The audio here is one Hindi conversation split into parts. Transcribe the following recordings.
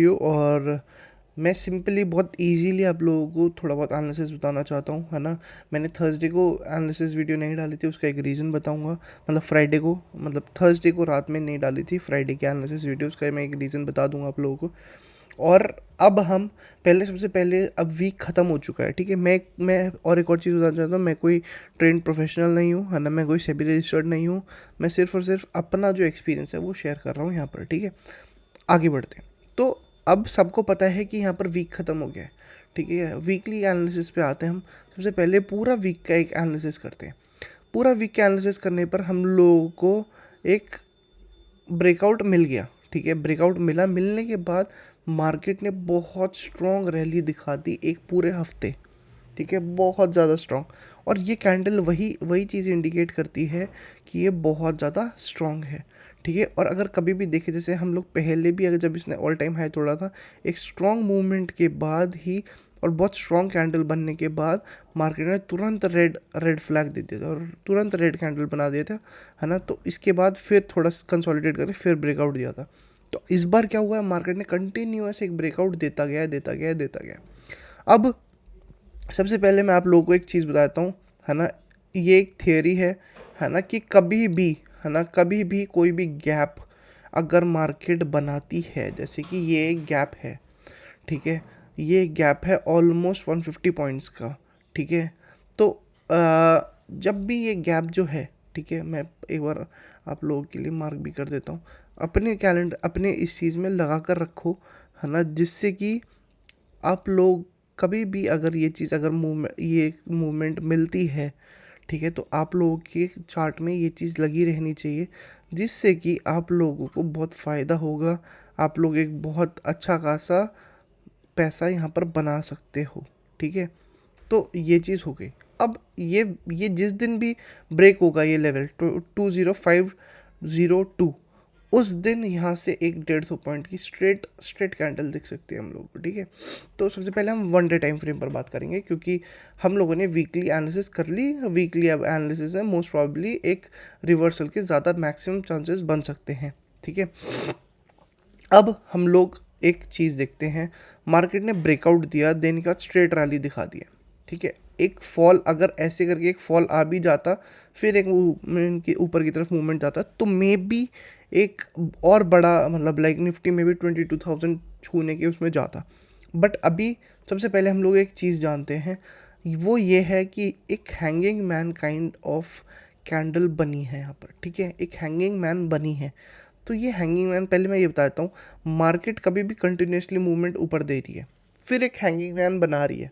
वीडियो और मैं सिंपली बहुत इजीली आप लोगों को थोड़ा बहुत एनालिसिस बताना चाहता हूँ, है ना। मैंने थर्सडे को एनालिसिस वीडियो नहीं डाली थी, उसका एक रीज़न बताऊँगा। मतलब फ्राइडे को, मतलब थर्सडे को रात में नहीं डाली थी फ्राइडे की एनालिसिस वीडियो, उसका मैं एक रीज़न बता दूंगा आप लोगों को। और अब हम सबसे पहले अब वीक ख़त्म हो चुका है, ठीक है। मैं और एक और चीज़ बताना चाहता हूँ, मैं कोई ट्रेंड प्रोफेशनल नहीं हूँ, है ना। मैं कोई सेबी रजिस्टर्ड नहीं हूँ। मैं सिर्फ और सिर्फ अपना जो एक्सपीरियंस है वो शेयर कर रहा हूँ यहाँ पर, ठीक है। आगे बढ़ते हैं। तो अब सबको पता है कि यहाँ पर वीक ख़त्म हो गया है, ठीक है। वीकली एनालिसिस पे आते हैं हम। सबसे पहले पूरा वीक का एक एनालिसिस करते हैं। पूरा वीक का एनालिसिस करने पर हम लोगों को एक ब्रेकआउट मिल गया, ठीक है। ब्रेकआउट मिला, मिलने के बाद मार्केट ने बहुत स्ट्रॉन्ग रैली दिखा दी एक पूरे हफ्ते, ठीक है, बहुत ज़्यादा स्ट्रॉन्ग। और ये कैंडल वही वही चीज़ इंडिकेट करती है कि ये बहुत ज़्यादा स्ट्रॉन्ग है, ठीक है। और अगर कभी भी देखें, जैसे हम लोग पहले भी, अगर जब इसने ऑल टाइम हाई तोड़ा था, एक स्ट्रॉन्ग मूवमेंट के बाद ही और बहुत स्ट्रॉन्ग कैंडल बनने के बाद मार्केट ने तुरंत रेड रेड फ्लैग दे दिया था और तुरंत रेड कैंडल बना दिया था, है ना। तो इसके बाद फिर थोड़ा कंसोलिडेट करके फिर ब्रेकआउट दिया था। तो इस बार क्या हुआ है, मार्केट ने कंटिन्यूअस एक ब्रेकआउट देता गया देता गया देता गया। अब सबसे पहले मैं आप लोगों को एक चीज़ बताता हूँ, है ना। ये एक थियरी है ना, कि कभी भी, है ना, कभी भी कोई भी गैप अगर मार्केट बनाती है, जैसे कि ये एक गैप है, ठीक है। ये गैप है ऑलमोस्ट 150 पॉइंट्स का, ठीक है। तो जब भी ये गैप जो है, ठीक है, मैं एक बार आप लोगों के लिए मार्क भी कर देता हूँ। अपने कैलेंडर, अपने इस चीज़ में लगा कर रखो, है ना, जिससे कि आप लोग कभी भी अगर ये चीज़, अगर ये मूवमेंट मिलती है, ठीक है, तो आप लोगों के चार्ट में ये चीज़ लगी रहनी चाहिए, जिससे कि आप लोगों को बहुत फ़ायदा होगा। आप लोग एक बहुत अच्छा खासा पैसा यहाँ पर बना सकते हो, ठीक है। तो ये चीज़ हो गई। अब ये जिस दिन भी ब्रेक होगा ये लेवल 20502, उस दिन यहाँ से एक 150 पॉइंट की स्ट्रेट स्ट्रेट कैंडल दिख सकती है हम लोग को, ठीक है। तो सबसे पहले हम वन डे टाइम फ्रेम पर बात करेंगे, क्योंकि हम लोगों ने वीकली एनालिसिस कर ली। वीकली अब एनालिसिस है, मोस्ट प्रॉब्ली एक रिवर्सल के ज़्यादा मैक्सिमम चांसेस बन सकते हैं, ठीक है। अब हम लोग एक चीज़ देखते हैं, मार्केट ने ब्रेकआउट दिया, देने के बाद स्ट्रेट रैली दिखा दिया, ठीक है। एक फॉल, अगर ऐसे करके एक फॉल आ भी जाता, फिर एक मूवमेंट के ऊपर की तरफ मूवमेंट जाता, तो मे बी एक और बड़ा, मतलब लाइक निफ्टी में भी 22,000 छूने के उसमें जाता। बट अभी सबसे पहले हम लोग एक चीज़ जानते हैं, वो ये है कि एक hanging man kind of candle बनी है यहाँ पर, ठीक है। एक हैंगिंग मैन बनी है। तो ये हैंगिंग मैन, पहले मैं ये बता देता हूँ, मार्केट कभी भी कंटिन्यूसली मूवमेंट ऊपर दे रही है, फिर एक हैंगिंग मैन बना रही है,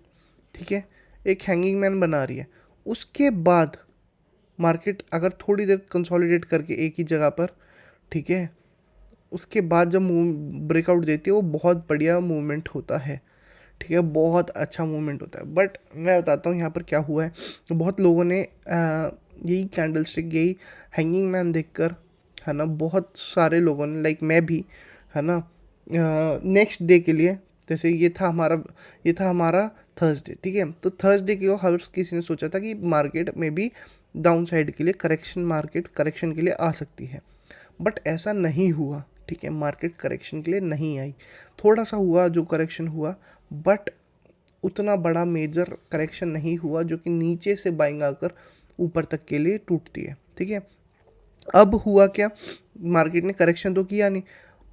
ठीक है। एक हैंगिंग मैन बना रही है, उसके बाद मार्केट अगर थोड़ी देर कंसोलिडेट करके एक ही जगह पर, ठीक है, उसके बाद जब मूव ब्रेकआउट देती है, वो बहुत बढ़िया मूवमेंट होता है, ठीक है, बहुत अच्छा मूवमेंट होता है। बट मैं बताता हूँ यहाँ पर क्या हुआ है। तो बहुत लोगों ने यही कैंडल स्टिक, यही हैंगिंग मैन देखकर, है ना, बहुत सारे लोगों ने, लाइक मैं भी, है ना, नेक्स्ट डे के लिए, जैसे ये था हमारा थर्सडे, ठीक है। तो थर्सडे के हर किसी ने सोचा था कि मार्केट में भी डाउन साइड के लिए मार्केट करेक्शन के लिए आ सकती है। बट ऐसा नहीं हुआ, ठीक है। मार्केट करेक्शन के लिए नहीं आई, थोड़ा सा हुआ जो करेक्शन हुआ, बट उतना बड़ा मेजर करेक्शन नहीं हुआ जो कि नीचे से बाइंग आकर ऊपर तक के लिए टूटती है, ठीक है। अब हुआ क्या, मार्केट ने करेक्शन तो किया नहीं,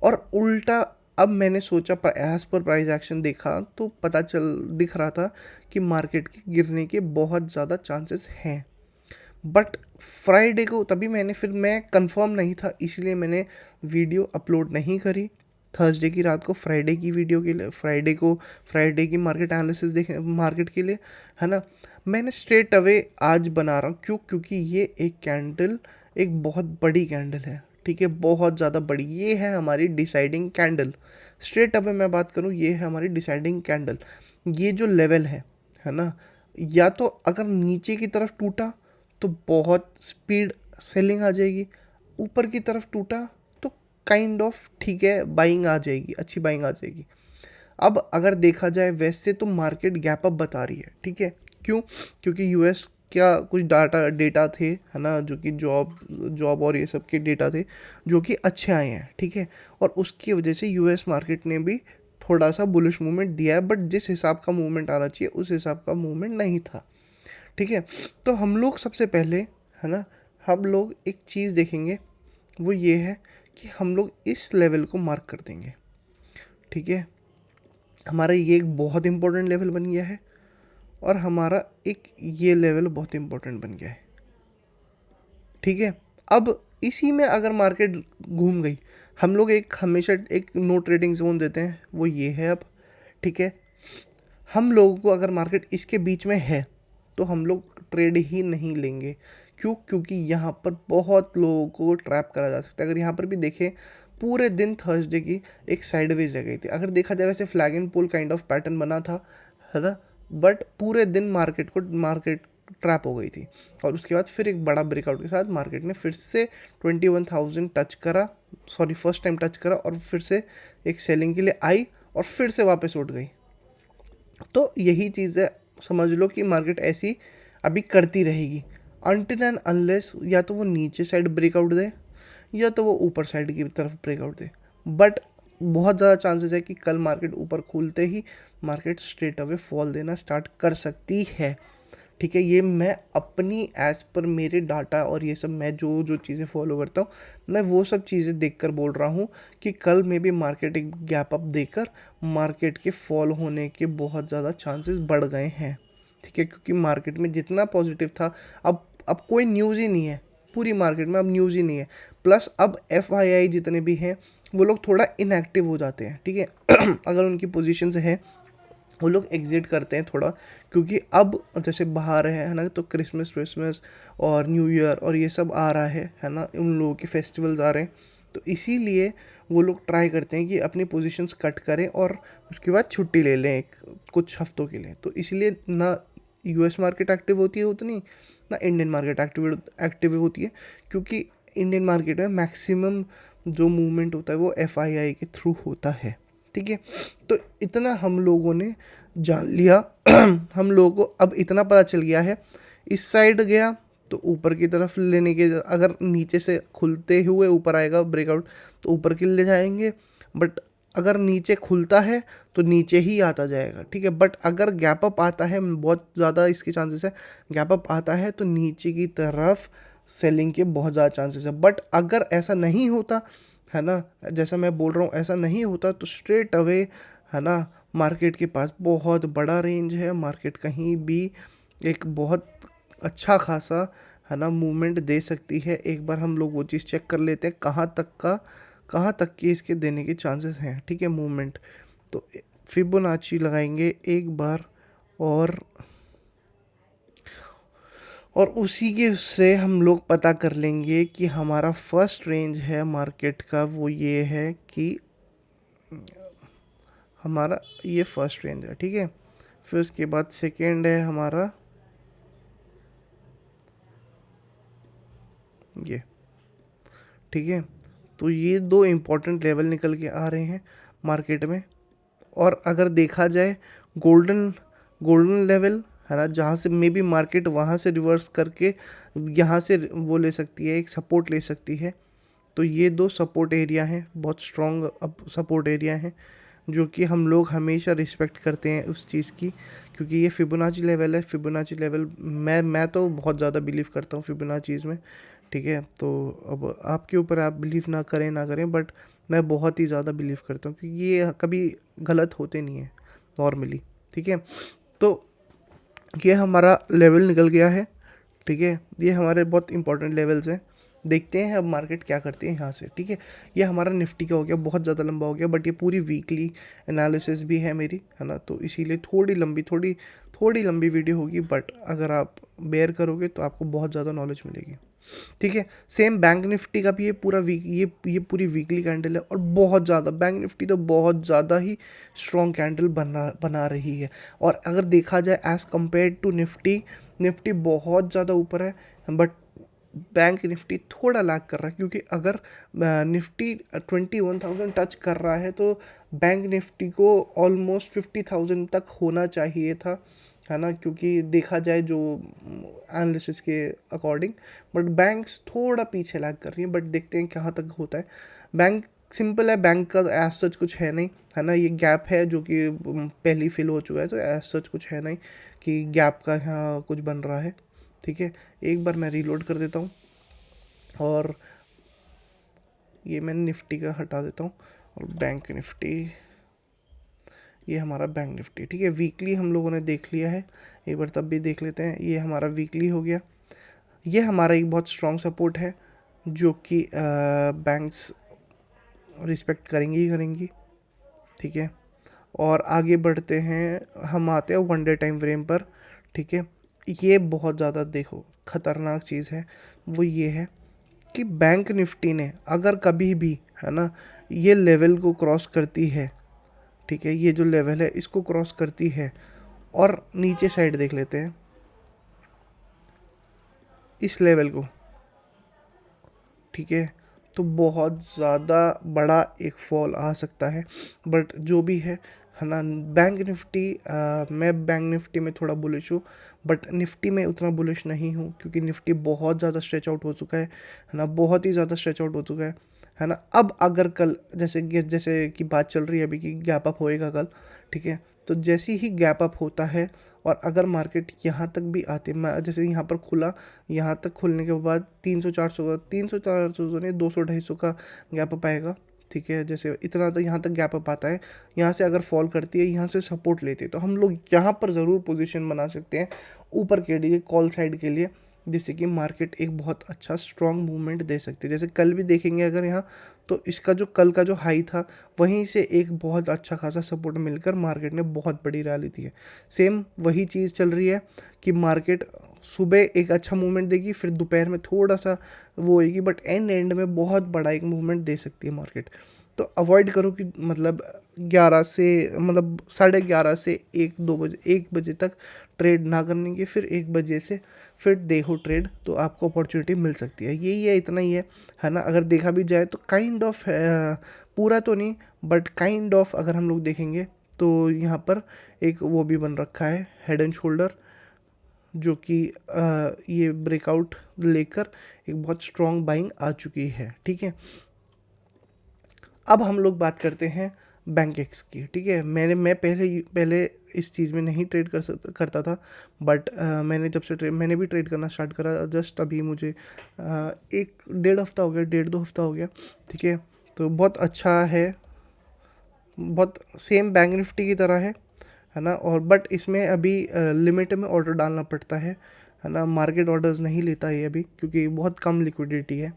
और उल्टा अब मैंने सोचा, पर एज पर प्राइस एक्शन देखा तो पता चल दिख रहा था कि मार्केट के गिरने के बहुत ज़्यादा चांसेस हैं। बट फ्राइडे को, तभी मैं कंफर्म नहीं था, इसलिए मैंने वीडियो अपलोड नहीं करी थर्सडे की रात को, फ्राइडे की वीडियो के लिए, फ्राइडे की मार्केट एनालिसिस देख मार्केट के लिए, है ना। मैंने स्ट्रेट अवे आज बना रहा हूँ, क्योंकि ये एक कैंडल, एक बहुत बड़ी कैंडल है, ठीक है, बहुत ज़्यादा बड़ी। ये है हमारी डिसाइडिंग कैंडल। स्ट्रेट अवे मैं बात करूँ, ये है हमारी डिसाइडिंग कैंडल। ये जो लेवल है ना, या तो अगर नीचे की तरफ टूटा तो बहुत स्पीड सेलिंग आ जाएगी, ऊपर की तरफ टूटा तो काइंड ऑफ ठीक है, बाइंग आ जाएगी, अच्छी बाइंग आ जाएगी। अब अगर देखा जाए वैसे तो मार्केट गैप अप बता रही है, ठीक है। क्यों? क्योंकि यूएस क्या कुछ डेटा थे, है ना, जो कि जॉब और ये सब के डेटा थे जो कि अच्छे आए हैं, ठीक है। और उसकी वजह से यूएस मार्केट ने भी थोड़ा सा बुलिश मूवमेंट दिया है, बट जिस हिसाब का मूवमेंट आना चाहिए उस हिसाब का मूवमेंट नहीं था। ठीक है, तो हम लोग सबसे पहले, है ना, हम लोग एक चीज़ देखेंगे, वो ये है कि हम लोग इस लेवल को मार्क कर देंगे। ठीक है, हमारा ये एक बहुत इंपॉर्टेंट लेवल बन गया है, और हमारा एक ये लेवल बहुत इंपॉर्टेंट बन गया है। ठीक है, अब इसी में अगर मार्केट घूम गई, हम लोग एक हमेशा एक नो ट्रेडिंग जोन देते हैं, वो ये है अब। ठीक है, हम लोगों को अगर मार्केट इसके बीच में है तो हम लोग ट्रेड ही नहीं लेंगे। क्यों? क्योंकि यहाँ पर बहुत लोगों को ट्रैप करा जा सकता है। अगर यहाँ पर भी देखें, पूरे दिन थर्सडे की एक साइडवेज रह गई थी। अगर देखा जाए वैसे flag and pull kind of pattern बना था, है ना, बट पूरे दिन मार्केट ट्रैप हो गई थी, और उसके बाद फिर एक बड़ा ब्रेकआउट के साथ मार्केट ने फिर से 21,000 टच करा, सॉरी फर्स्ट टाइम टच करा, और फिर से एक सेलिंग के लिए आई और फिर से वापस उठ गई। तो यही चीज़ है, समझ लो कि मार्केट ऐसी अभी करती रहेगी अनटिल एंड अनलेस या तो वो नीचे साइड ब्रेकआउट दे या तो वो ऊपर साइड की तरफ ब्रेकआउट दे। बट बहुत ज़्यादा चांसेस है कि कल मार्केट ऊपर खुलते ही मार्केट स्ट्रेट अवे फॉल देना स्टार्ट कर सकती है। ठीक है, ये मैं अपनी एज पर मेरे डाटा और ये सब मैं जो जो चीज़ें फॉलो करता हूँ, मैं वो सब चीज़ें देखकर बोल रहा हूँ कि कल में भी मार्केट एक गैप अप देकर मार्केट के फॉल होने के बहुत ज़्यादा चांसेस बढ़ गए हैं। ठीक है, क्योंकि मार्केट में जितना पॉजिटिव था, अब कोई न्यूज़ ही नहीं है पूरी मार्केट में, अब न्यूज़ ही नहीं है। प्लस अब FII जितने भी हैं वो लोग थोड़ा इनएक्टिव हो जाते हैं। ठीक है अगर उनकी पोजीशन से है वो लोग एग्जिट करते हैं थोड़ा, क्योंकि अब जैसे बाहर है ना, तो क्रिसमस और न्यू ईयर और ये सब आ रहा है ना, उन लोगों के फेस्टिवल्स आ रहे हैं, तो इसीलिए वो लोग ट्राई करते हैं कि अपनी पोजीशंस कट करें और उसके बाद छुट्टी ले लें एक कुछ हफ्तों के लिए। तो इसलिए ना US मार्केट एक्टिव होती है उतनी, ना इंडियन मार्केट एक्टिव होती है, क्योंकि इंडियन मार्केट में मैक्सिमम जो मूवमेंट होता है वो FII के थ्रू होता है। ठीक है, तो इतना हम लोगों ने जान लिया हम लोगों को अब इतना पता चल गया है, इस साइड गया तो ऊपर की तरफ लेने के, अगर नीचे से खुलते हुए ऊपर आएगा ब्रेकआउट तो ऊपर के लिए जाएंगे, बट अगर नीचे खुलता है तो नीचे ही आता जाएगा। ठीक है, बट अगर गैप अप आता है, बहुत ज़्यादा इसके चांसेस है, गैप अप आता है तो नीचे की तरफ सेलिंग के बहुत ज़्यादा चांसेस है। बट अगर ऐसा नहीं होता, है ना, जैसा मैं बोल रहा हूँ ऐसा नहीं होता, तो स्ट्रेट अवे, है ना, मार्केट के पास बहुत बड़ा रेंज है, मार्केट कहीं भी एक बहुत अच्छा खासा, है ना, मूवमेंट दे सकती है। एक बार हम लोग वो चीज़ चेक कर लेते हैं कहाँ तक के इसके देने के चांसेस हैं। ठीक है, मूवमेंट तो फिबोनाची लगाएंगे एक बार, और उसी के से हम लोग पता कर लेंगे कि हमारा फर्स्ट रेंज है मार्केट का, वो ये है कि हमारा ये फर्स्ट रेंज है। ठीक है, फिर उसके बाद सेकेंड है हमारा ये। ठीक है, तो ये दो इम्पोर्टेंट लेवल निकल के आ रहे हैं मार्केट में। और अगर देखा जाए गोल्डन गोल्डन लेवल, है ना, जहाँ से मे बी मार्केट वहाँ से रिवर्स करके यहाँ से वो ले सकती है, एक सपोर्ट ले सकती है। तो ये दो सपोर्ट एरिया हैं, बहुत स्ट्रॉन्ग अब सपोर्ट एरिया हैं, जो कि हम लोग हमेशा रिस्पेक्ट करते हैं उस चीज़ की, क्योंकि ये फिबोनाची लेवल है। फिबोनाची लेवल मैं तो बहुत ज़्यादा बिलीव करता हूँ फिबोनाचीज़ में। ठीक है, तो अब आपके ऊपर, आप बिलीव ना करें, बट मैं बहुत ही ज़्यादा बिलीव करता हूँ, क्योंकि ये कभी गलत होते नहीं है नॉर्मली। ठीक है, तो ये हमारा लेवल निकल गया है। ठीक है, ये हमारे बहुत इंपॉर्टेंट लेवल्स हैं। देखते हैं अब मार्केट क्या करती है यहाँ से। ठीक है, ये हमारा निफ्टी का हो गया, बहुत ज़्यादा लंबा हो गया, बट ये पूरी वीकली एनालिसिस भी है मेरी, है ना, तो इसीलिए थोड़ी लंबी वीडियो होगी, बट अगर आप बेयर करोगे तो आपको बहुत ज़्यादा नॉलेज मिलेगी। ठीक है, सेम बैंक निफ्टी का भी ये पूरा वीक ये पूरी वीकली कैंडल है, और बहुत ज़्यादा बैंक निफ्टी तो बहुत ज़्यादा ही स्ट्रॉन्ग कैंडल बना रही है। और अगर देखा जाए एज़ कम्पेयर टू निफ्टी बहुत ज़्यादा ऊपर है, बट बैंक निफ्टी थोड़ा लैग कर रहा है, क्योंकि अगर निफ्टी 21,000 टच कर रहा है तो बैंक निफ्टी को ऑलमोस्ट 50,000 तक होना चाहिए था, है ना, क्योंकि देखा जाए जो एनालिसिस के अकॉर्डिंग, बट बैंक्स थोड़ा पीछे लैग कर रही है। बट देखते हैं कहाँ तक होता है। बैंक सिंपल है, बैंक का एज सच कुछ है नहीं, है ना। ये गैप है जो कि पहली फिल हो चुका है, तो एज सच कुछ है नहीं कि गैप का यहाँ कुछ बन रहा है, ठीक है। एक बार मैं रीलोड कर देता हूँ और ये मैं निफ्टी का हटा देता हूँ और बैंक निफ्टी, ये हमारा बैंक निफ्टी, ठीक है। वीकली हम लोगों ने देख लिया है, एक बार तब भी देख लेते हैं। ये हमारा वीकली हो गया, ये हमारा एक बहुत स्ट्रॉन्ग सपोर्ट है जो कि बैंक्स रिस्पेक्ट करेंगी ही करेंगी, ठीक है। और आगे बढ़ते हैं, हम आते हैं वन डे टाइम फ्रेम पर, ठीक है। ये बहुत ज़्यादा देखो ख़तरनाक चीज़ है, वो ये है कि बैंक निफ्टी ने अगर कभी भी, है ना, ये लेवल को क्रॉस करती है, ठीक है, ये जो लेवल है इसको क्रॉस करती है और नीचे साइड देख लेते हैं इस लेवल को, ठीक है, तो बहुत ज़्यादा बड़ा एक फॉल आ सकता है। बट जो भी है ना, बैंक निफ्टी, मैं बैंक निफ्टी में थोड़ा बुलिश हूँ, बट निफ्टी में उतना बुलिश नहीं हूँ क्योंकि निफ्टी बहुत ज़्यादा स्ट्रेच आउट हो चुका है ना, बहुत ही ज़्यादा स्ट्रेच आउट हो चुका है ना। अब अगर कल जैसे जैसे कि बात चल रही है अभी कि गैप अप होएगा कल, ठीक है, तो जैसे ही गैप अप होता है और अगर मार्केट यहाँ तक भी आते, मैं जैसे यहाँ पर खुला, यहाँ तक खुलने के बाद 300-400 का, 300-400 नहीं, 200-250 का गैप अप आएगा, ठीक है। जैसे इतना तो यहाँ तक गैप अप आता है, यहाँ से अगर फॉल करती है, यहाँ से सपोर्ट लेती है, तो हम लोग यहाँ पर ज़रूर पोजीशन बना सकते हैं ऊपर के लिए, कॉल साइड के लिए, जिससे कि मार्केट एक बहुत अच्छा स्ट्रॉन्ग मूवमेंट दे सकती है। जैसे कल भी देखेंगे अगर यहाँ, तो इसका जो कल का जो हाई था वहीं से एक बहुत अच्छा खासा सपोर्ट मिलकर मार्केट ने बहुत बड़ी रैली दी है। सेम वही चीज़ चल रही है कि मार्केट सुबह एक अच्छा मूवमेंट देगी, फिर दोपहर में थोड़ा सा वो होएगी, बट एंड में बहुत बड़ा एक मूवमेंट दे सकती है मार्केट। तो अवॉइड करो कि मतलब 11 से, मतलब 11:30 से 1-2 बजे, 1 बजे तक ट्रेड ना करने की, फिर 1 बजे से फिर देखो ट्रेड, तो आपको अपॉर्चुनिटी मिल सकती है। यही है, इतना ही है ना। अगर देखा भी जाए तो काइंड ऑफ, पूरा तो नहीं बट काइंड ऑफ, अगर हम लोग देखेंगे तो यहाँ पर एक वो भी बन रखा है हेड एंड शोल्डर, जो कि ये ब्रेकआउट लेकर एक बहुत स्ट्रॉन्ग बाइंग आ चुकी है, ठीक है। अब हम लोग बात करते हैं बैंक एक्स की, ठीक है। मैं पहले इस चीज़ में नहीं ट्रेड करता था, बट मैंने जब से मैंने भी ट्रेड करना स्टार्ट करा जस्ट अभी, मुझे 1-1.5 हफ्ता हो गया, 1.5-2 हफ्ता हो गया, ठीक है। तो बहुत अच्छा है, बहुत सेम बैंक निफ्टी की तरह है ना। और बट इसमें अभी लिमिट में ऑर्डर डालना पड़ता है ना, मार्केट ऑर्डर्स नहीं लेता है अभी क्योंकि बहुत कम लिक्विडिटी है।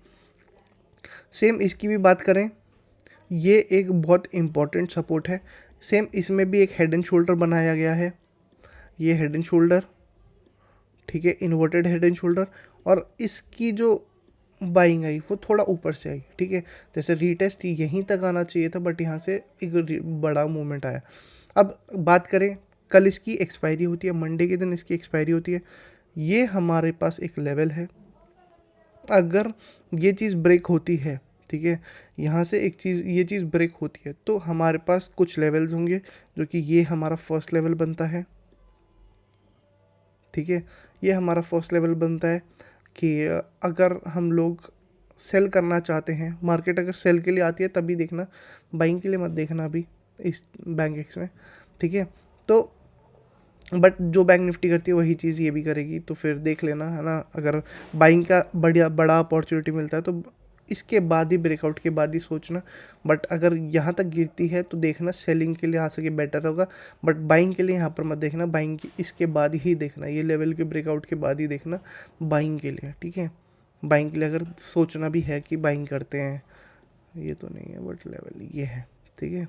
सेम इसकी भी बात करें, ये एक बहुत इम्पॉर्टेंट सपोर्ट है। सेम इसमें भी एक हेड एंड शोल्डर बनाया गया है, ये हेड एंड शोल्डर, ठीक है, इन्वर्टेड हेड एंड शोल्डर। और इसकी जो बाइंग आई वो थोड़ा ऊपर से आई, ठीक है। जैसे रीटेस्ट यहीं तक आना चाहिए था, बट यहाँ से एक बड़ा मूवमेंट आया। अब बात करें, कल इसकी एक्सपायरी होती है, मंडे के दिन इसकी एक्सपायरी होती है। ये हमारे पास एक लेवल है, अगर ये चीज़ ब्रेक होती है, ठीक है, यहाँ से एक चीज़, ये चीज़ ब्रेक होती है, तो हमारे पास कुछ लेवल्स होंगे, जो कि ये हमारा फर्स्ट लेवल बनता है, ठीक है। ये हमारा फर्स्ट लेवल बनता है कि अगर हम लोग सेल करना चाहते हैं, मार्केट अगर सेल के लिए आती है तभी देखना, बाइंग के लिए मत देखना अभी इस बैंक एक्स में, ठीक है। तो बट जो बैंक निफ्टी करती है वही चीज़ ये भी करेगी, तो फिर देख लेना, है ना। अगर बाइंग का बड़ा अपॉर्चुनिटी मिलता है तो इसके बाद ही, ब्रेकआउट के बाद ही सोचना। बट अगर यहाँ तक गिरती है तो देखना सेलिंग के लिए आ सके बेटर होगा, बट बाइंग के लिए यहाँ पर मत देखना, बाइंग की इसके बाद ही देखना, ये लेवल के ब्रेकआउट के बाद ही देखना बाइंग के लिए, ठीक है। बाइंग के लिए अगर सोचना भी है कि बाइंग करते हैं, ये तो नहीं है बट लेवल ये है, ठीक है।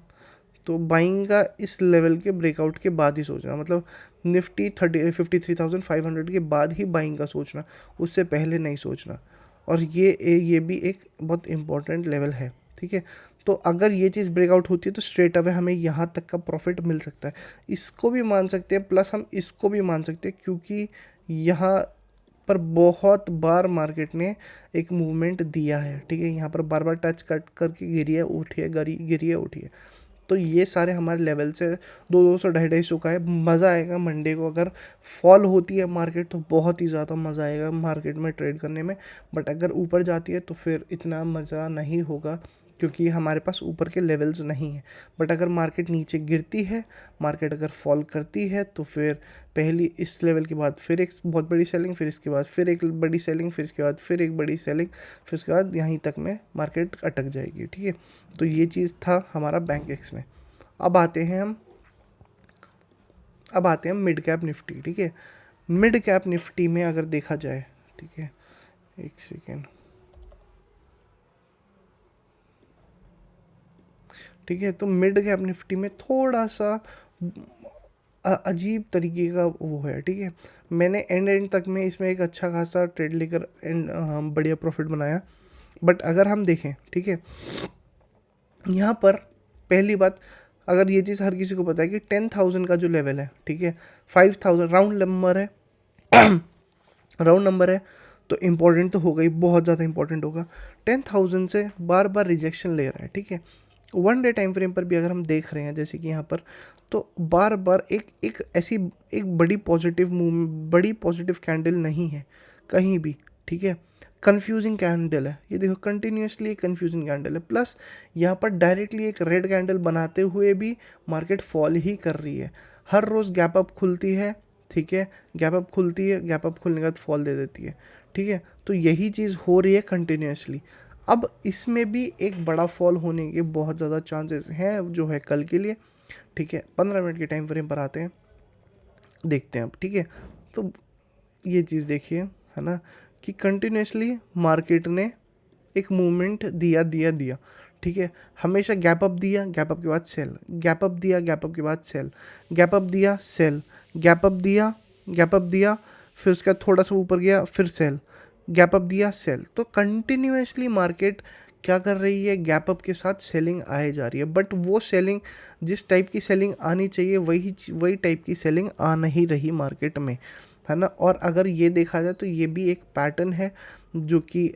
तो बाइंग का इस लेवल के ब्रेकआउट के बाद ही सोचना, मतलब निफ्टी 53,500 के बाद ही बाइंग का सोचना, उससे पहले नहीं सोचना। और ये भी एक बहुत इम्पॉर्टेंट लेवल है, ठीक है। तो अगर ये चीज़ ब्रेकआउट होती है तो स्ट्रेट अवे हमें यहाँ तक का प्रॉफिट मिल सकता है, इसको भी मान सकते हैं, प्लस हम इसको भी मान सकते हैं, क्योंकि यहाँ पर बहुत बार मार्केट ने एक मूवमेंट दिया है, ठीक है। यहाँ पर बार बार टच कट करके गिरी है, उठी है, गिरी है, उठी है। तो ये सारे हमारे लेवल से 200 250 का है। मज़ा आएगा मंडे को, अगर फॉल होती है मार्केट तो बहुत ही ज़्यादा मज़ा आएगा मार्केट में ट्रेड करने में, बट अगर ऊपर जाती है तो फिर इतना मज़ा नहीं होगा, क्योंकि हमारे पास ऊपर के लेवल्स नहीं हैं। बट अगर मार्केट नीचे गिरती है, मार्केट अगर फॉल करती है, तो फिर पहली इस लेवल के बाद फिर एक बहुत बड़ी सेलिंग, फिर इसके बाद फिर एक बड़ी सेलिंग, फिर इसके बाद फिर एक बड़ी सेलिंग, फिर उसके बाद यहीं तक में मार्केट अटक जाएगी। ठीक है, तो ये चीज़ था हमारा बैंक एक्स में। अब आते हैं हम मिड कैप निफ्टी। ठीक है, मिड कैप निफ्टी में अगर देखा जाए, ठीक है, एक सेकेंड, ठीक है, तो मिड कैप निफ्टी में थोड़ा सा अजीब तरीके का वो है। ठीक है, मैंने एंड तक में इसमें एक अच्छा खासा ट्रेड लेकर बढ़िया प्रॉफिट बनाया। बट अगर हम देखें, ठीक है, यहाँ पर पहली बात, अगर ये चीज़ हर किसी को पता है कि 10,000 का जो लेवल है, ठीक है, 5,000 राउंड नंबर है राउंड नंबर है, तो इम्पोर्टेंट तो होगा ही, बहुत ज़्यादा इंपॉर्टेंट होगा। 10,000 से बार बार रिजेक्शन ले रहा है। ठीक है, वन डे टाइम फ्रेम पर भी अगर हम देख रहे हैं जैसे कि यहाँ पर, तो बार बार एक एक ऐसी एक बड़ी पॉजिटिव कैंडल नहीं है कहीं भी। ठीक है, कंफ्यूजिंग कैंडल है, ये देखो कंटिन्यूसली कंफ्यूजिंग कैंडल है। प्लस यहाँ पर डायरेक्टली एक रेड कैंडल बनाते हुए भी मार्केट फॉल ही कर रही है। हर रोज़ गैप अप खुलती है, ठीक है, गैप अप खुलती है, गैप अप खुलने के बाद फॉल दे देती है। ठीक है, तो यही चीज़ हो रही है कंटिन्यूसली। अब इसमें भी एक बड़ा फॉल होने के बहुत ज़्यादा चांसेस हैं जो है कल के लिए। ठीक है, 15 मिनट के टाइम फ्रेम पर आते हैं, देखते हैं अब। ठीक है, तो ये चीज़ देखिए, है ना, कि कंटिन्यूसली मार्केट ने एक मूवमेंट दिया। ठीक है, हमेशा गैप अप दिया, गैप अप के बाद सेल, गैप अप दिया, गैप अप के बाद सेल, गैप अप दिया, सेल, गैप अप दिया, गैप अप दिया, फिर उसका थोड़ा सा ऊपर गया, फिर सेल, गैप अप दिया, सेल। तो कंटिन्यूसली मार्केट क्या कर रही है, गैप अप के साथ सेलिंग आए जा रही है। बट वो सेलिंग, जिस टाइप की सेलिंग आनी चाहिए, वही टाइप की सेलिंग आ नहीं रही मार्केट में, है ना। और अगर ये देखा जाए तो ये भी एक पैटर्न है जो कि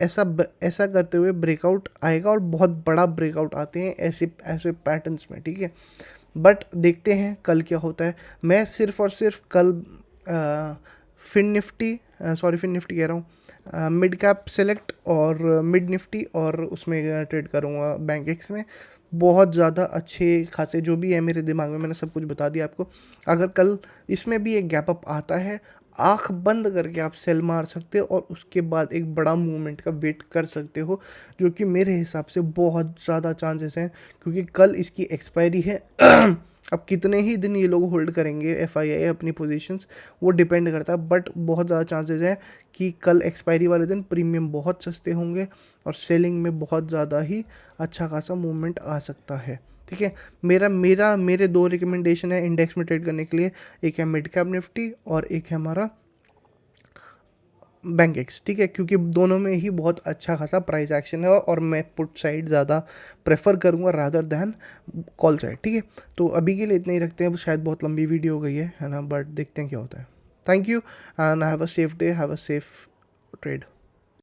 ऐसा करते हुए ब्रेकआउट आएगा, और बहुत बड़ा ब्रेकआउट आते हैं ऐसे ऐसे पैटर्न्स में। ठीक है, बट देखते हैं कल क्या होता है। मैं सिर्फ और सिर्फ कल फिन निफ्टी कह रहा हूँ, मिड कैप सेलेक्ट और मिड निफ्टी और उसमें ट्रेड करूँगा बैंक एक्स में। बहुत ज़्यादा अच्छे खासे जो भी है मेरे दिमाग में, मैंने सब कुछ बता दिया आपको। अगर कल इसमें भी एक गैप अप आता है, आंख बंद करके आप सेल मार सकते हो और उसके बाद एक बड़ा मूवमेंट का वेट कर सकते हो, जो कि मेरे हिसाब से बहुत ज़्यादा चांसेस हैं, क्योंकि कल इसकी एक्सपायरी है। अब कितने ही दिन ये लोग होल्ड करेंगे FII अपनी पोजीशंस, वो डिपेंड करता है। बट बहुत ज़्यादा चांसेस हैं कि कल एक्सपायरी वाले दिन प्रीमियम बहुत सस्ते होंगे और सेलिंग में बहुत ज़्यादा ही अच्छा खासा मूवमेंट आ सकता है। ठीक है, मेरे दो रिकमेंडेशन है इंडेक्स में ट्रेड करने के लिए, एक है मिड कैप निफ्टी और एक है हमारा बैंक एक्स। ठीक है, क्योंकि दोनों में ही बहुत अच्छा खासा प्राइस एक्शन है और मैं पुट साइड ज़्यादा प्रेफर करूँगा रादर दैन कॉल साइड। ठीक है, तो अभी के लिए इतना ही रखते हैं, शायद बहुत लंबी वीडियो हो गई है ना, बट देखते हैं क्या होता है। Thank you and have a safe day, have a safe trade.